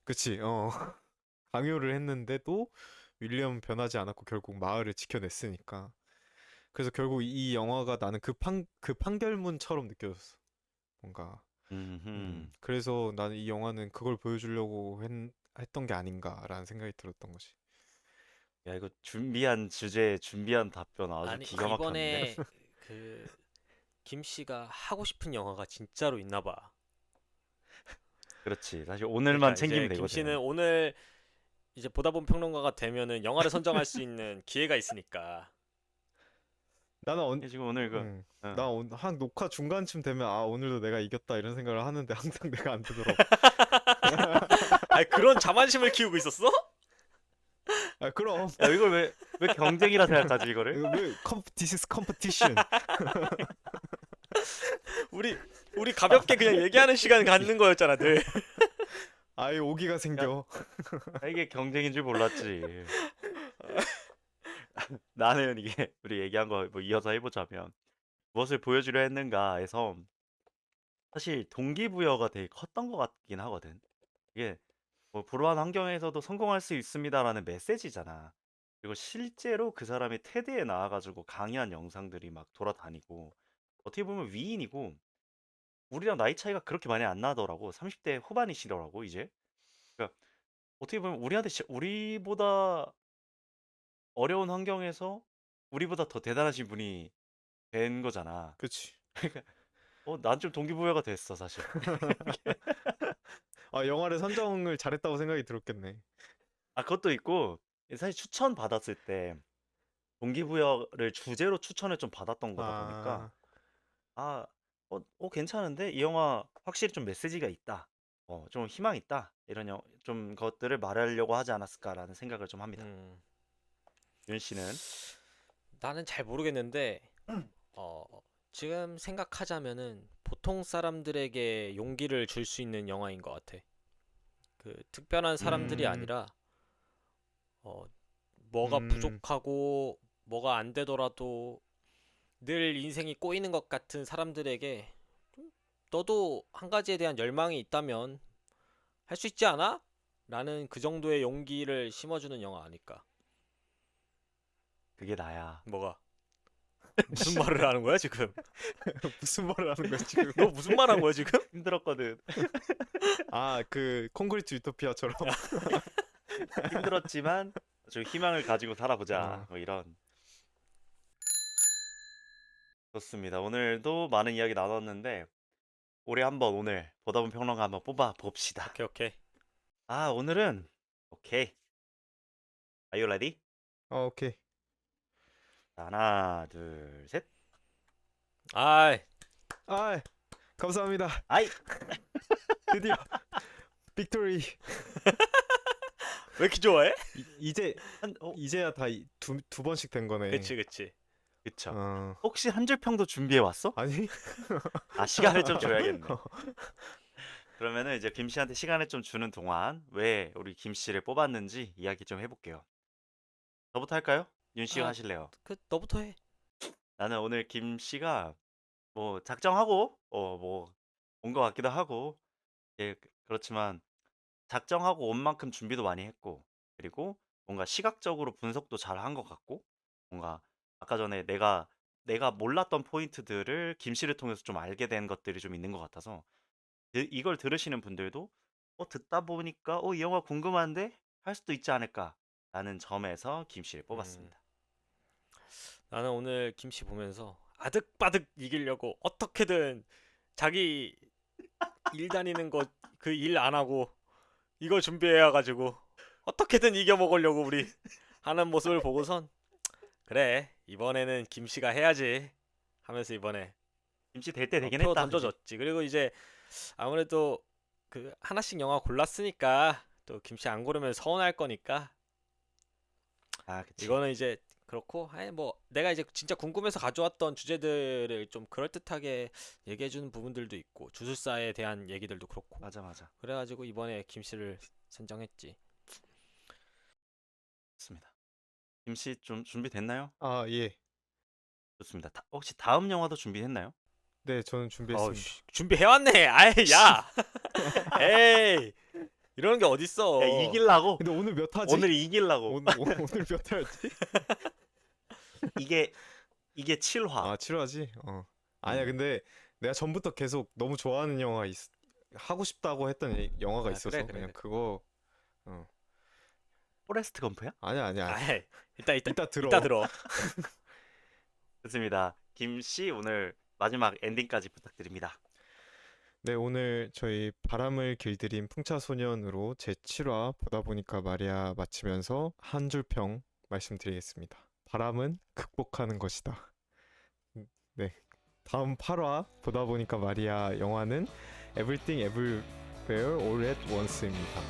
그치, 강요를 했는데도 윌리엄은 변하지 않았고 결국 마을을 지켜냈으니까. 그래서 결국 이 영화가 나는 그 판결문처럼 느껴졌어. 뭔가. 음흠. 그래서 나는 이 영화는 그걸 보여주려고 했던 게 아닌가라는 생각이 들었던 거지. 야, 이거 준비한 주제, 준비한 답변 아주 아니, 기가 막혔는데? 이번에 그 김 씨가 하고 싶은 영화가 진짜로 있나 봐. 그렇지. 사실 오늘만 그러니까 챙기면 이제 김 씨는 되거든. 오늘 이제 보다 본 평론가가 되면은 영화를 선정할 수 있는 기회가 있으니까. 나는 지금 오늘 나 한 녹화 중간쯤 되면 오늘도 내가 이겼다 이런 생각을 하는데 항상 내가 안 되더라고. 아니, 그런 자만심을 키우고 있었어? 그럼 야, 이걸 왜 경쟁이라 생각하지, 이거를? 이거 this is competition. 우리 우리 가볍게 그냥 얘기하는 시간 갖는 거였잖아, 늘. 아예 오기가 야, 생겨. 이게 경쟁인 줄 몰랐지. 나는 이게, 우리 얘기한 거 뭐 이어서 해보자면, 무엇을 보여주려 했는가에서, 사실 동기부여가 되게 컸던 것 같긴 하거든. 이게, 뭐, 불우한 환경에서도 성공할 수 있습니다라는 메시지잖아. 그리고 실제로 그 사람이 테드에 나와가지고 강의한 영상들이 막 돌아다니고, 어떻게 보면 위인이고, 우리랑 나이 차이가 그렇게 많이 안 나더라고. 30대 후반이시더라고, 이제. 그러니까 어떻게 보면 우리보다 어려운 환경에서 우리보다 더 대단하신 분이 된 거잖아. 그치. 난 좀 동기부여가 됐어 사실. 아, 영화를 선정을 잘했다고 생각이 들었겠네. 아 그것도 있고 사실 추천 받았을 때 동기부여를 주제로 추천을 좀 받았던 거다 보니까 아, 괜찮은데 이 영화 확실히 좀 메시지가 있다. 좀 희망 있다. 이런 좀 것들을 말하려고 하지 않았을까라는 생각을 좀 합니다. 음, 윤 씨는 나는 잘 모르겠는데 어, 지금 생각하자면은 보통 사람들에게 용기를 줄 수 있는 영화인 것 같아. 그 특별한 사람들이 음, 아니라 어, 뭐가 음, 부족하고 뭐가 안 되더라도 늘 인생이 꼬이는 것 같은 사람들에게 너도 한 가지에 대한 열망이 있다면 할 수 있지 않아? 라는 그 정도의 용기를 심어주는 영화 아닐까? 그게 나야. 뭐가? 무슨 말을 하는 거야 지금? 무슨 말을 하는 거야, 지금? 너 무슨 말 한 거야 지금? 힘들었거든. 아, 그 콘크리트 유토피아처럼. 힘들었지만 좀 희망을 가지고 살아보자. 어, 뭐 이런. 좋습니다. 오늘도 많은 이야기 나눴는데 우리 한번 오늘 보다 본 평론가 한번 뽑아 봅시다. 오케이 오케이. 오늘은 오케이. Are you ready? 오케이. 자, 하나, 둘, 셋. 아이 아, 감사합니다. 아이, 드디어 빅토리. 왜 이렇게 좋아해? 이제 어, 이제야 다 두 번씩 된 거네. 그치 그치. 그쵸. 어, 혹시 한 줄 평도 준비해 왔어? 아니? 시간을 좀 줘야겠네. 그러면은 이제 김 씨한테 시간을 좀 주는 동안 왜 우리 김 씨를 뽑았는지 이야기 좀 해볼게요. 저부터 할까요? 윤 씨가 아, 하실래요? 그 너부터 해. 나는 오늘 김 씨가 뭐 작정하고 뭐 온 것 같기도 하고 그렇지만 작정하고 온 만큼 준비도 많이 했고 그리고 뭔가 시각적으로 분석도 잘 한 것 같고 뭔가 아까 전에 내가 몰랐던 포인트들을 김 씨를 통해서 좀 알게 된 것들이 좀 있는 것 같아서 이걸 들으시는 분들도 듣다 보니까 이 영화 궁금한데 할 수도 있지 않을까라는 점에서 김 씨를 음, 뽑았습니다. 나는 오늘 김씨 보면서 아득바득 이기려고 어떻게든 자기 일 다니는 거 그 일 안 하고 이거 준비해야 가지고 어떻게든 이겨 먹으려고 우리 하는 모습을 보고선 그래 이번에는 김씨가 해야지 하면서 이번에 김 씨 될 때 되긴 표 했다. 그지? 던져줬지. 그리고 이제 아무래도 그 하나씩 영화 골랐으니까 또 김씨 안 고르면 서운할 거니까 그치. 이거는 이제 그렇고 아니 뭐 내가 이제 진짜 궁금해서 가져왔던 주제들을 좀 그럴듯하게 얘기해주는 부분들도 있고 주술사에 대한 얘기들도 그렇고 맞아, 맞아. 그래가지고 이번에 김씨를 선정했지. 좋습니다. 김 씨 좀 준비됐나요? 아, 예. 좋습니다. 혹시 다음 영화도 준비했나요? 네, 저는 준비했습니다. 준비해왔네. 아이 야 에이 이러는 게 어딨어. 야, 이길라고? 근데 오늘 몇 하지? 오늘 이길라고. 오늘 몇 화였지? 이게 7화. 아, 7화지? 아니야, 음. 근데 내가 전부터 계속 너무 좋아하는 영화 하고 싶다고 했던 영화가 아, 있어서 그래, 그래, 그냥 그래. 그거 어. 포레스트 검프야? 아니야. 아이 이따 이따 들어. 이따 들어. 좋습니다. 김 씨 오늘 마지막 엔딩까지 부탁드립니다. 네, 오늘 저희 바람을 길들인 풍차소년으로 제7화 보다 보니까 말이야 마치면서 한 줄 평 말씀드리겠습니다. 바람은 극복하는 것이다. 네, 다음 8화 보다 보니까 말이야 영화는 Everything Everywhere All at Once입니다.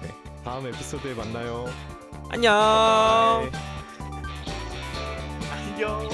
네, 다음 에피소드에 만나요. 안녕. 바이바이. 안녕.